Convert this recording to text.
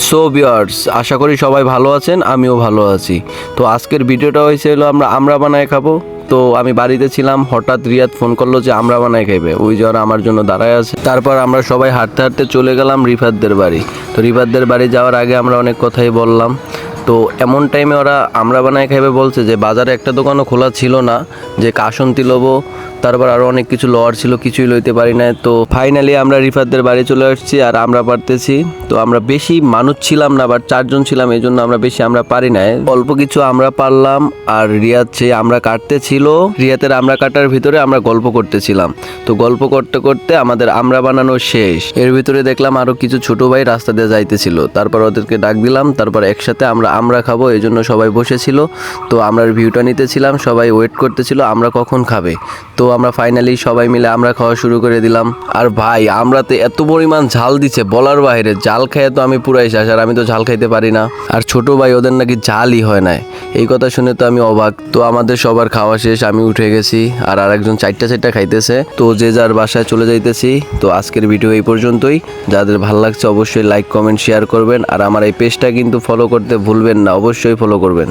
So viewers, আশা করি সবাই ভালো আছেন, আমিও ভালো আছি। তো আজকের ভিডিওটা হয়েছে হলো আমরা বানায় খাবো। তো আমি বাড়িতে ছিলাম, হঠাৎ রিয়াদ ফোন করলো যে আমরা বানায় খাইবে, ওই যে ওরা আমার জন্য দাঁড়ায় আছে। তারপর আমরা সবাই হাঁটতে হাঁটতে চলে গেলাম রিফাতদের বাড়ি। তো রিফাতদের বাড়ি যাওয়ার আগে আমরা অনেক কথাই বললাম। তো এমন টাইমে ওরা আমরা বানায় খাইবে বলছে যে বাজারে একটা দোকানও খোলা ছিল না, যে কাসন্তি লবো, তারপর আরও অনেক কিছু লওয়ার ছিল, কিছুই লইতে পারি না। তো ফাইনালি আমরা রিফাতদের বাড়ি চলে আসছি আর আমরা পারতেছি। তো আমরা বেশি মানুষ ছিলাম না, বাট 4 জন ছিলাম, এই জন্য আমরা বেশি আমরা পারি নাই, অল্প কিছু আমরা পারলাম। আর রিয়াদ সে আমরা কাটতেছিল, রিয়াদের আমরা কাটার ভিতরে আমরা গল্প করতেছিলাম। তো গল্প করতে করতে আমাদের আমরা বানানো শেষ। এর ভিতরে দেখলাম আরো কিছু ছোট ভাই রাস্তা দিয়ে যাইতেছিল, তারপর ওদেরকে ডাক দিলাম, তারপর একসাথে আমরা খাবো, এই জন্য সবাই বসেছিল। তো আমরা ভিউটা নিতেছিলাম, সবাই ওয়েট করতেছিল আমরা কখন খাবে। তো আমরা ফাইনালি সবাই মিলে আমরা খাওয়া শুরু করে দিলাম। আর ভাই, আমরাতে এত পরিমাণ ঝাল দিছে বলার বাইরে, জাল খেয়ে তো আমি পুরাই শেষ, আর আমি তো ঝাল খাইতে পারি না। আর ছোট ভাই ওদের নাকি ঝালই হয় না, এই কথা শুনে তো আমি অবাক। তো আমাদের সবার খাওয়া শেষ, আমি উঠে গেছি, আর আরেকজন চারটা খাইতেছে। তো যে যার বাসায় চলে যাইতেছি। তো আজকের ভিডিও এই পর্যন্তই। যাদের ভালো লাগছে অবশ্যই লাইক কমেন্ট শেয়ার করবেন, আর আমার এই পেজটা কিন্তু ফলো করতে ভুলবেন না, অবশ্যই ফলো করবেন।